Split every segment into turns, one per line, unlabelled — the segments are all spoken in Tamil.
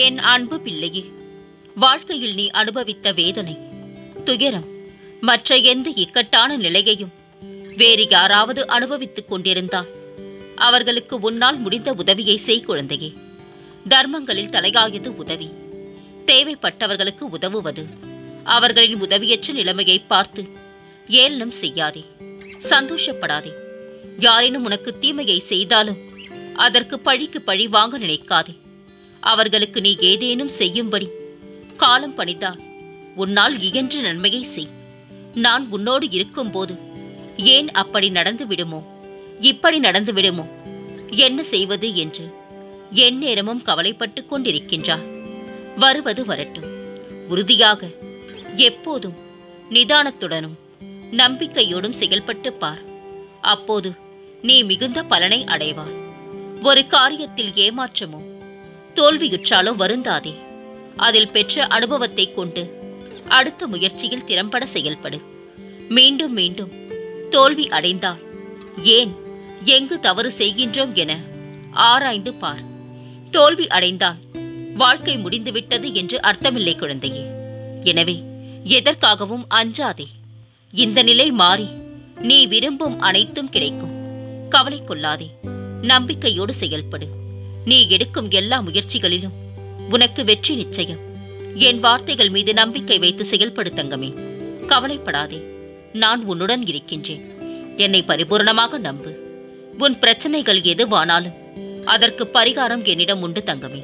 என் அன்பு பிள்ளையே, வாழ்க்கையில் நீ அனுபவித்த வேதனை, துயரம், மற்ற எந்த இக்கட்டான நிலையையும் வேறு யாராவது அனுபவித்துக் கொண்டிருந்தால் அவர்களுக்கு உன்னால் முடிந்த உதவியை செய் குழந்தையே. தர்மங்களில் தலையாயது உதவி. தேவைப்பட்டவர்களுக்கு உதவுவது. அவர்களின் உதவியற்ற நிலைமையை பார்த்து ஏளனம் செய்யாதே, சந்தோஷப்படாதே. யாரேனும் உனக்கு தீமையை செய்தாலும் அதற்கு பழிக்கு பழி வாங்க நினைக்காதே. அவர்களுக்கு நீ ஏதேனும் செய்யும்படி காலம் பணித்தால் உன்னால் இயன்ற நன்மையை செய். நான் உன்னோடு இருக்கும்போது ஏன் அப்படி நடந்து விடுமோ, இப்படி நடந்து விடுமோ, என்ன செய்வது என்று எந்நேரமும் கவலைப்பட்டுக் கொண்டிருக்கின்றார். வருவது வரட்டும். உறுதியாக எப்போதும் நிதானத்துடனும் நம்பிக்கையோடும் செயல்பட்டு பார். அப்போது நீ மிகுந்த பலனை அடைவார். ஒரு காரியத்தில் ஏமாற்றமோ தோல்வியுற்றாலோ வருந்தாதே. அதில் பெற்ற அனுபவத்தை கொண்டு அடுத்த முயற்சியில் திறம்பட செயல்படு. மீண்டும் மீண்டும் தோல்வி அடைந்தால் ஏன், எங்கு தவறு செய்கின்றோம் என ஆராய்ந்து பார். தோல்வி அடைந்தால் வாழ்க்கை முடிந்துவிட்டது என்று அர்த்தமில்லை குழந்தையே. எனவே எதற்காகவும் அஞ்சாதே. இந்த நிலை மாறி நீ விரும்பும் அனைத்தும் கிடைக்கும். கவலை கொள்ளாதே. நம்பிக்கையோடு செயல்படு. நீ எடுக்கும் எல்லா முயற்சிகளிலும் உனக்கு வெற்றி நிச்சயம். என் வார்த்தைகள் மீது நம்பிக்கை வைத்து செயல்படு தங்கமே. கவலைப்படாதே. நான் உன்னுடன் இருக்கின்றேன். என்னை பரிபூர்ணமாக நம்பு. உன் பிரச்சனைகள் எதுவானாலும் அதற்கு பரிகாரம் என்னிடம் உண்டு தங்கமே.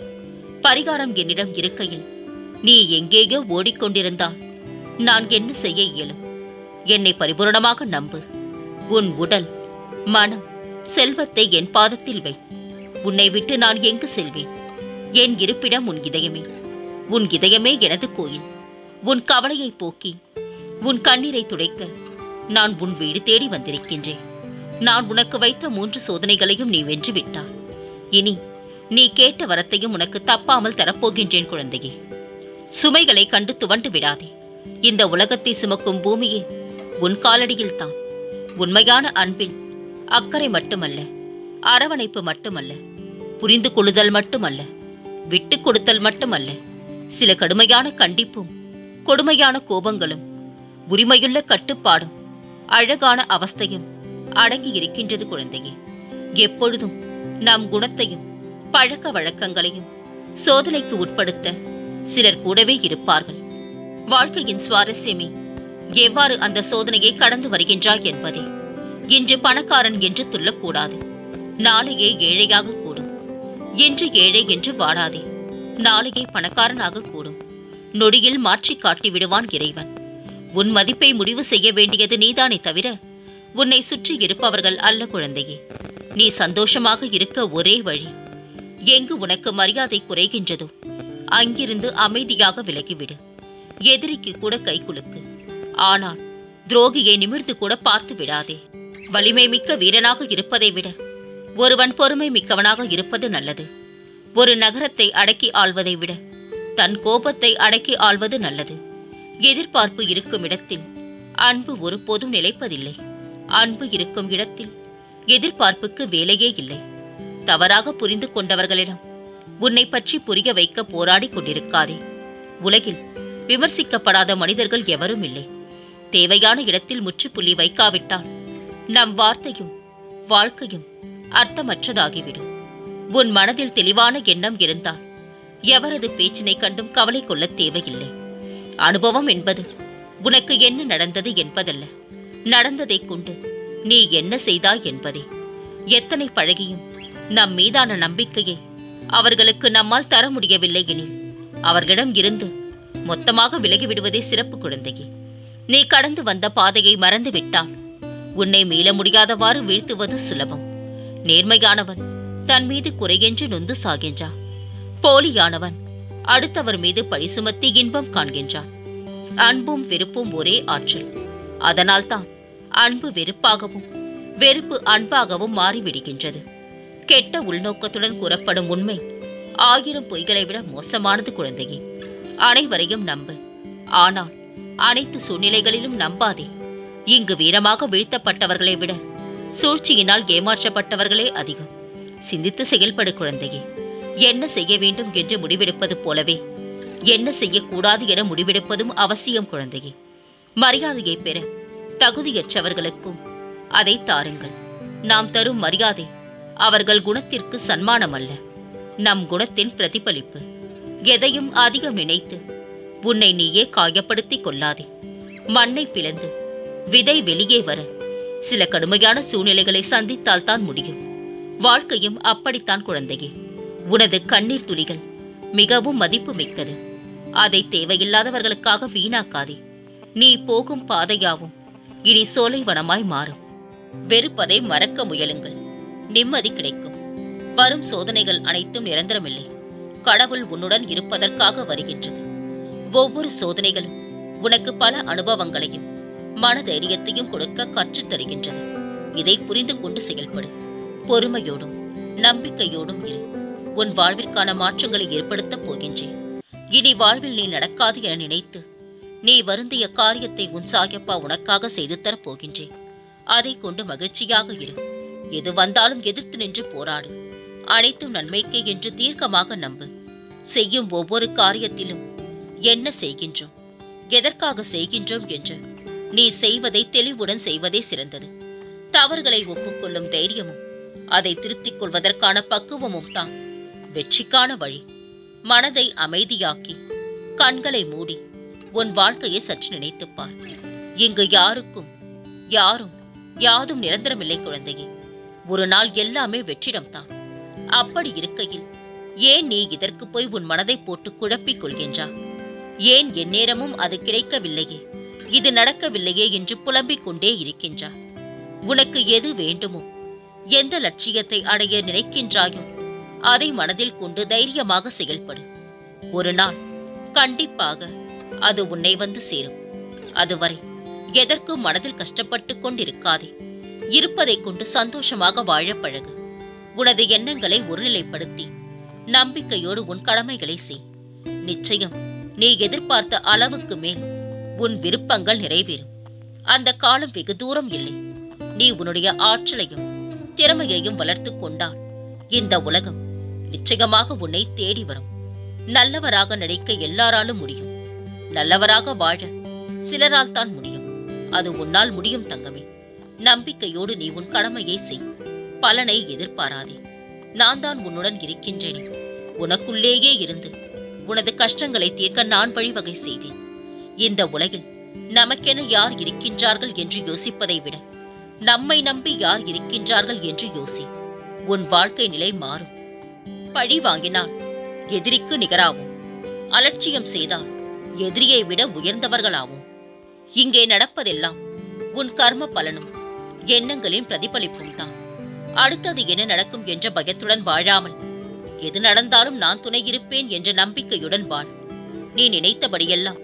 பரிகாரம் என்னிடம் இருக்கையில் நீ எங்கேயோ ஓடிக்கொண்டிருந்தால் நான் என்ன செய்ய இயலும்? என்னை பரிபூர்ணமாக நம்பு. உன் உடல், மனம், செல்வத்தை என் பாதத்தில் வை. உன்னை விட்டு நான் எங்கு செல்வேன்? என் இருப்பிடம் உன் இதயமே. உன் இதயமே எனது கோயில். உன் கவலையை போக்கி உன் கண்ணீரை துடைக்க நான் உன் வீடு தேடி வந்திருக்கின்றேன். நான் உனக்கு வைத்த 3 சோதனைகளையும் நீ வென்று விட்டாய். இனி நீ கேட்ட வரத்தையும் உனக்கு தப்பாமல் தரப்போகின்றேன் குழந்தையே. சுமைகளை கண்டு துவண்டு விடாதே. இந்த உலகத்தை சுமக்கும் பூமியே உன் காலடியில் தான். உண்மையான அன்பில் அக்கறை மட்டுமல்ல, அரவணைப்பு மட்டுமல்ல, புரிந்து கொள்ளுதல் மட்டுமல்ல, விட்டுக் கொடுத்தல் மட்டுமல்ல, சில கடுமையான கண்டிப்பும் கொடுமையான கோபங்களும் உரிமையுள்ள கட்டுப்பாடும் அழகான அவஸ்தையும் அடங்கி இருக்கின்றது குழந்தையே. எப்பொழுதும் நம் குணத்தையும் பழக்க வழக்கங்களையும் சோதனைக்கு உட்படுத்த சிலர் கூடவே இருப்பார்கள். வாழ்க்கையின் சுவாரஸ்யமே எவ்வாறு அந்த சோதனையை கடந்து வருகின்றாய் என்பதே. இன்று பணக்காரன் என்று துள்ளக்கூடாது. நாளையே ஏழையாக கூடும். இன்று ஏழை என்று வாடாதே. நாளையே பணக்காரனாக கூடும். நொடியில் மாற்றி காட்டி விடுவான் இறைவன். உன் மதிப்பை முடிவு செய்ய வேண்டியது நீதானே தவிர உன்னை சுற்றி இருப்பவர்கள் அல்ல குழந்தையே. நீ சந்தோஷமாக இருக்க ஒரே வழி, எங்கு உனக்கு மரியாதை குறைகின்றதோ அங்கிருந்து அமைதியாக விலகிவிடு. எதிரிக்கு கூட கை குலுக்கு. ஆனால் துரோகியை நிமிர்ந்து கூட பார்த்து விடாதே. வலிமை மிக்க வீரனாக இருப்பதை விட ஒருவன் பொறுமை மிக்கவனாக இருப்பது நல்லது. ஒரு நகரத்தை அடக்கி ஆள்வதை விட தன் கோபத்தை அடக்கி ஆள்வது நல்லது. எதிர்பார்ப்பு இருக்கும் இடத்தில் அன்பு ஒருபோதும் நிலைப்பதில்லை. அன்பு இருக்கும் இடத்தில் எதிர்பார்ப்புக்கு வேலையே இல்லை. தவறாக புரிந்து கொண்டவர்களிடம் உன்னை பற்றி புரிய வைக்க போராடி கொண்டிருக்காதே. உலகில் விமர்சிக்கப்படாத மனிதர்கள் எவரும் இல்லை. தேவையான இடத்தில் முற்றுப்புள்ளி வைக்காவிட்டால் நம் வார்த்தையும் வாழ்க்கையும் அர்த்தமற்றதாகிவிடும். உன் மனதில் தெளிவான எண்ணம் இருந்தால் எவரது பேச்சினை கண்டும் கவலை கொள்ள தேவையில்லை. அனுபவம் என்பது உனக்கு என்ன நடந்தது என்பதல்ல, நடந்ததை கொண்டு நீ என்ன செய்தாய் என்பதே. எத்தனை பழகியும் நம் மீதான நம்பிக்கையை அவர்களுக்கு நம்மால் தர முடியவில்லை எனில் அவர்களிடம் இருந்து மொத்தமாக விலகிவிடுவதே சிறப்பு குழந்தையே. நீ கடந்து வந்த பாதையை மறந்து விட்டால் உன்னை மீள முடியாதவாறு வீழ்த்துவது சுலபம். நேர்மையானவன் தன் மீது குறையென்று நொந்து சாகின்றான். போலியானவன் அடுத்தவர் மீது பழி சுமத்தி இன்பம் காண்கின்றான். அன்பும் வெறுப்பும் ஒரே ஆற்றல். அதனால்தான் அன்பு வெறுப்பாகவும் வெறுப்பு அன்பாகவும் மாறிவிடுகின்றது. கெட்ட உள்நோக்கத்துடன் கூறப்படும் உண்மை 1000 பொய்களை விட மோசமானது குழந்தையே. அனைவரையும் நம்பு, ஆனால் அனைத்து சூழ்நிலைகளிலும் நம்பாதே. இங்கு வீரமாக வீழ்த்தப்பட்டவர்களை விட சூழ்ச்சியினால் ஏமாற்றப்பட்டவர்களே அதிகம். சிந்தித்து செயல்படு குழந்தையே. என்ன செய்ய வேண்டும் என்று முடிவெடுப்பது போலவே என்ன செய்யக்கூடாது என முடிவெடுப்பதும் அவசியம் குழந்தையே. மரியாதையை பெற தகுதியற்றவர்களுக்கும் அதை தாருங்கள். நாம் தரும் மரியாதை அவர்கள் குணத்திற்கு சன்மானம் அல்ல, நம் குணத்தின் பிரதிபலிப்பு. எதையும் அதிகம் நினைத்து உன்னை நீயே காயப்படுத்திக் கொள்ளாதே. மண்ணை பிளந்து விதை வெளியே வர சில கடுமையான சூழ்நிலைகளை சந்தித்தால் தான் முடியும். வாழ்க்கையும் அப்படித்தான் குழந்தையே. உனது கண்ணீர் துளிகள் மிகவும் மதிப்பு மிக்கது. அதை தேவையில்லாதவர்களுக்காக வீணாக்காதே. நீ போகும் பாதையாவும் இனி சோலைவனமாய் மாறும். வெறுப்பதை மறக்க முயலுங்கள், நிம்மதி கிடைக்கும். வரும் சோதனைகள் அனைத்தும் நிரந்தரமில்லை. கடவுள் உன்னுடன் இருப்பதற்காக வருகின்றது. ஒவ்வொரு சோதனைகளும் உனக்கு பல அனுபவங்களையும் மனதைரியத்தையும் கொடுக்க கற்றுத் தருகின்றது. இதை புரிந்து கொண்டு செயல்படு. பொறுமையோடும் நம்பிக்கையோடும் இரு. உன் வாழ்விற்கான மாற்றங்களை ஏற்படுத்தப் போகின்றேன். இனி வாழ்வில் நீ நடக்காது என நினைத்து நீ வருந்திய காரியத்தை உன் சாயப்பா உனக்காக செய்து தரப் போகின்றேன். அதை கொண்டு மகிழ்ச்சியாக இரு. எது வந்தாலும் எதிர்த்து நின்று போராடு. அனைத்தும் நன்மைக்கே என்று தீர்க்கமாக நம்பு. செய்யும் ஒவ்வொரு காரியத்திலும் என்ன செய்கின்றோம், எதற்காக செய்கின்றோம் என்று நீ செய்வதை தெளிவுடன் செய்வதே சிறந்தது. தவறுகளை ஒப்புக்கொள்ளும் தைரியமும் அதை திருத்திக் கொள்வதற்கான பக்குவமும் தான் வெற்றிக்கான வழி. மனதை அமைதியாக்கி கண்களை மூடி உன் வாழ்க்கையை சற்று நினைத்துப்பார். இங்கு யாரும் யாதும் நிரந்தரமில்லை குழந்தையே. ஒரு நாள் எல்லாமே வெற்றிடம்தான். அப்படி இருக்கையில் ஏன் நீ இதற்கு போய் உன் மனதை போட்டு குழப்பிக் கொள்கின்றா? ஏன் எந்நேரமும் அது கிடைக்கவில்லையே, இது நடக்கவில்லையே என்று புலம்பிக் கொண்டே இருக்கின்றா? உனக்கு எது வேண்டுமோ, எந்த லட்சியத்தை அடைய நினைக்கின்றாயோ அதை மனதில் கொண்டு தைரியமாக செயல்படு. ஒரு நாள் கண்டிப்பாக அது உன்னை வந்து சேரும். அதுவரை எதற்கும் மனதில் கஷ்டப்பட்டு கொண்டிருக்காதே. இருப்பதை கொண்டு சந்தோஷமாக வாழ பழகு. உனது எண்ணங்களை ஒருநிலைப்படுத்தி நம்பிக்கையோடு உன் கடமைகளை செய். நிச்சயம் நீ எதிர்பார்த்த அளவுக்கு மேல் உன் விருப்பங்கள் நிறைவேறும். அந்த காலம் வெகு தூரம் இல்லை. நீ உன்னுடைய ஆற்றலையும் திறமையையும் வளர்த்து கொண்டால் இந்த உலகம் நிச்சயமாக உன்னை தேடி வரும். நல்லவராக நடிக்க எல்லாராலும் முடியும். நல்லவராக வாழ சிலரால் தான் முடியும். அது உன்னால் முடியும் தங்கமே. நம்பிக்கையோடு நீ உன் கடமையை செய். பலனை எதிர்பாராதே. நான் தான் உன்னுடன் இருக்கின்றேனே. உனக்குள்ளேயே இருந்து உனது கஷ்டங்களை தீர்க்க நான் வழிவகை செய்வேன். இந்த உலகில் நமக்கென யார் இருக்கின்றார்கள் என்று யோசிப்பதை விட நம்மை நம்பி யார் இருக்கின்றார்கள் என்று யோசி. உன் வாழ்க்கை நிலை மாறும். பழி வாங்கினால் எதிரிக்கு நிகராகும். அலட்சியம் செய்தால் எதிரியை விட உயர்ந்தவர்களாகும். இங்கே நடப்பதெல்லாம் உன் கர்ம பலனும் எண்ணங்களின் பிரதிபலிப்பும் தான். அடுத்தது என்ன நடக்கும் என்ற பயத்துடன் வாழாமல் எது நடந்தாலும் நான் துணை இருப்பேன் என்ற நம்பிக்கையுடன் வாழ். நீ நினைத்தபடியெல்லாம்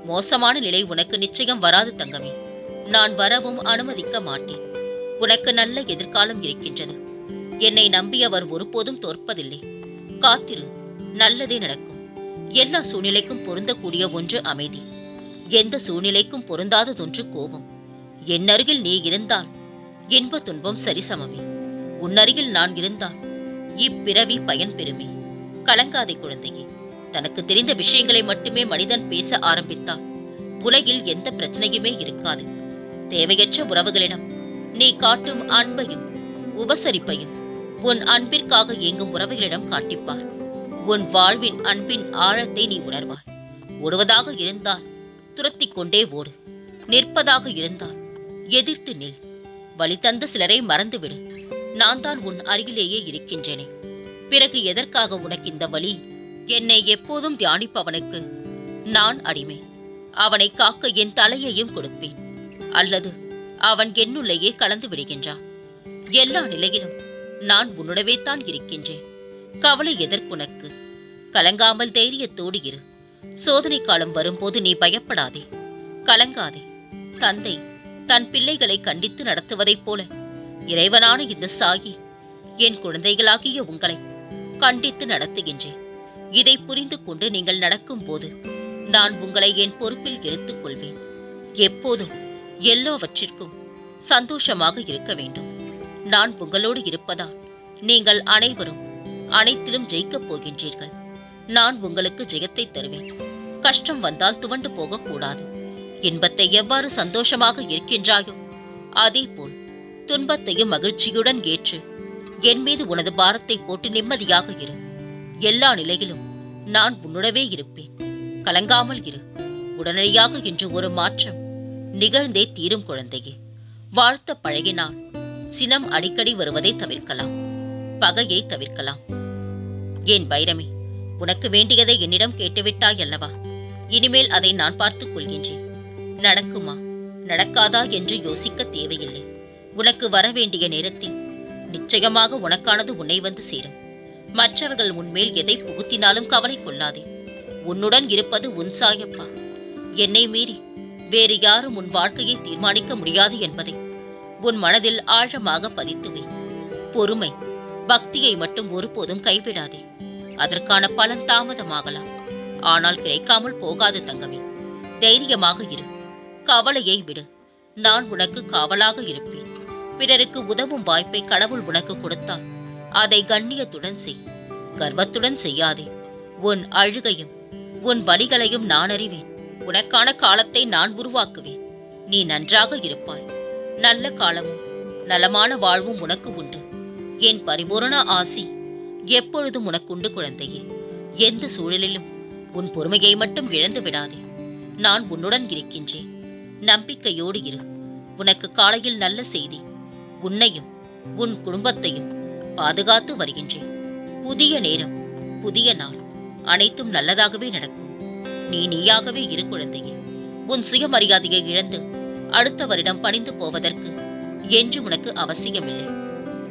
மோசமான நிலை உனக்கு நிச்சயம் வராது தங்கமே. நான் வரவும் அனுமதிக்க மாட்டேன். உனக்கு நல்ல எதிர்காலம் இருக்கின்றது. என்னை நம்பியவர் ஒருபோதும் தோற்பதில்லை. காத்திரு, நல்லதே நடக்கும். எல்லா சூழ்நிலைக்கும் பொருந்தக்கூடிய ஒன்று அமைதி. எந்த சூழ்நிலைக்கும் பொருந்தாததொன்று கோபம். என் அருகில் நீ இருந்தால் இன்ப துன்பம் சரிசமமே. உன்னருகில் நான் இருந்தால் இப்பிறவி பயன் பெறுமே. கலங்காதே குழந்தையே. தனக்கு தெரிந்த விஷயங்களை மட்டுமே மனிதன் பேச ஆரம்பித்தால் உலகில் எந்த பிரச்சனையுமே இருக்காது. தேவையற்ற உறவுகளிடம் நீ காட்டும் அன்பையும் உபசரிப்பையும் உன் அன்பிற்காக ஏங்கும் உறவுகளிடம் காட்டிப்பார். உன் வாழ்வின் அன்பின் ஆழத்தை நீ உணர்வாய். ஓடுவதாக இருந்தால் துரத்திக் கொண்டே ஓடு. நிற்பதாக இருந்தால் எதிர்த்து நில். வழி தந்த சிலரை மறந்துவிடு. நான் தான் உன் அருகிலேயே இருக்கின்றேனே. பிறகு எதற்காக உனக்கு இந்த வழி? என்னை எப்போதும் தியானிப்பவனுக்கு நான் அடிமை. அவனை காக்க என் தலையையும் கொடுப்பேன். அல்லது அவன் என்னுள்ளேயே கலந்து விடுகின்றான். எல்லா நிலையிலும் நான் உன்னுடவே தான் இருக்கின்றேன். கவலை எதற்குனக்கு? கலங்காமல் தைரியத்தோடு இரு. சோதனை காலம் வரும்போது நீ பயப்படாதே, கலங்காதே. தந்தை தன் பிள்ளைகளை கண்டித்து நடத்துவதைப் போல இறைவனான இந்த சாயி என் குழந்தைகளாகிய உங்களை கண்டித்து நடத்துகின்றேன். இதை புரிந்து கொண்டு நீங்கள் நடக்கும் போது நான் உங்களை என் பொறுப்பில் எடுத்துக் கொள்வேன். எப்போதும் எல்லாவற்றிற்கும் சந்தோஷமாக இருக்க வேண்டும். நான் உங்களோடு இருப்பதால் நீங்கள் அனைவரும் அனைத்திலும் ஜெயிக்கப் போகின்றீர்கள். நான் உங்களுக்கு ஜெயத்தை தருவேன். கஷ்டம் வந்தால் துவண்டு போகக்கூடாது. இன்பத்தை எவ்வாறு சந்தோஷமாக இருக்கின்றாயோ அதேபோல் துன்பத்தையும் மகிழ்ச்சியுடன் ஏற்று என் மீது உனது பாரத்தை போட்டு நிம்மதியாக இரு. எல்லா நிலையிலும் நான் உன்னுடவே இருப்பேன். கலங்காமல் இரு. உடனடியாக இன்று ஒரு மாற்றம் நிகழ்ந்தே தீரும் குழந்தையே. வாழ்த்த பழகினால் சினம் அடிக்கடி வருவதை தவிர்க்கலாம். பகையை தவிர்க்கலாம். ஏன் வைரமே, உனக்கு வேண்டியதை என்னிடம் கேட்டுவிட்டாய் அல்லவா? இனிமேல் அதை நான் பார்த்துக் கொள்கின்றேன். நடக்குமா நடக்காதா என்று யோசிக்க தேவையில்லை. உனக்கு வர வேண்டிய நேரத்தில் நிச்சயமாக உனக்கானது உன்னை வந்து சேரும். மற்றவர்கள் உன்மேல் எதை புகுத்தினாலும் கவலை கொள்ளாதே. உன்னுடன் இருப்பது உன் சாயப்பா. என்னை மீறி வேறு யாரும் உன் வாழ்க்கையை தீர்மானிக்க முடியாது என்பதை உன் மனதில் ஆழமாக பதித்துவேன். பொறுமை, பக்தியை மட்டும் ஒருபோதும் கைவிடாதே. அதற்கான பலன் தாமதமாகலாம், ஆனால் கிடைக்காமல் போகாது தங்கமே. தைரியமாக இரு. கவலையை விடு. நான் உனக்கு காவலாக இருப்பேன். பிறருக்கு உதவும் வாய்ப்பை கடவுள் உனக்கு கொடுத்தால் அதை கண்ணியத்துடன் செய். கர்வத்துடன் செய்யாதே. உன் அழுகையும் உன் வலிகளையும் நான் அறிவேன். உனக்கான காலத்தை நான் உருவாக்குவேன். நீ நன்றாக இருப்பாய். நல்ல காலமும் நலமான வாழ்வும் உனக்கு உண்டு. என் பரிபூரண ஆசி எப்பொழுதும் உனக்குண்டு குழந்தையே. எந்த சூழலிலும் உன் பொறுமையை மட்டும் இழந்து விடாதே. நான் உன்னுடன் இருக்கின்றேன். நம்பிக்கையோடு இரு. உனக்கு காலையில் நல்ல செய்தி. உன்னையும் உன் குடும்பத்தையும் பாதுகாத்து வருகின்றேன். புதிய நேரம், புதிய நாள், அனைத்தும் நல்லதாகவே நடக்கும். நீ நீயாகவே இரு குழந்தையே. உன் சுயமரியாதையை இழந்து அடுத்தவரிடம் பணிந்து போவதற்கு என்று உனக்கு அவசியமில்லை.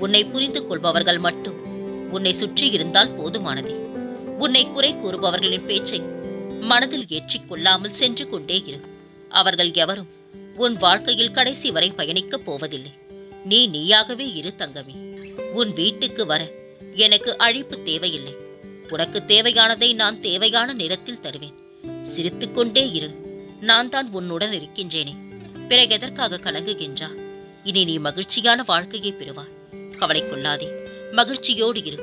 உன்னை புரிந்து கொள்பவர்கள் மட்டும் உன்னை சுற்றி இருந்தால் போதுமானதே. உன்னை குறை கூறுபவர்களின் பேச்சை மனதில் ஏற்றிக் கொள்ளாமல் சென்று கொண்டே இரு. அவர்கள் எவரும் உன் வாழ்க்கையில் கடைசி வரை பயணிக்கப் போவதில்லை. நீ நீயாகவே இரு தங்கமே. உன் வீட்டுக்கு வர எனக்கு அழைப்பு தேவையில்லை. உனக்கு தேவையானதை நான் தேவையான நேரத்தில் தருவேன். சிரித்துக்கொண்டே இரு. நான் தான் உன்னுடன் இருக்கின்றேனே. பிறகு எதற்காக கலங்குகின்றா? இனி நீ மகிழ்ச்சியான வாழ்க்கையை பெறுவாய். கவலை கொள்ளாதே. மகிழ்ச்சியோடு இரு.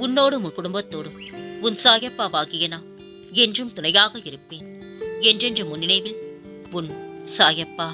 உன்னோடும் உன் குடும்பத்தோடும் உன் சாயப்பாவாகிய நான் என்றும் துணையாக இருப்பேன். என்றென்று முன்னினைவில் உன் சாயப்பா.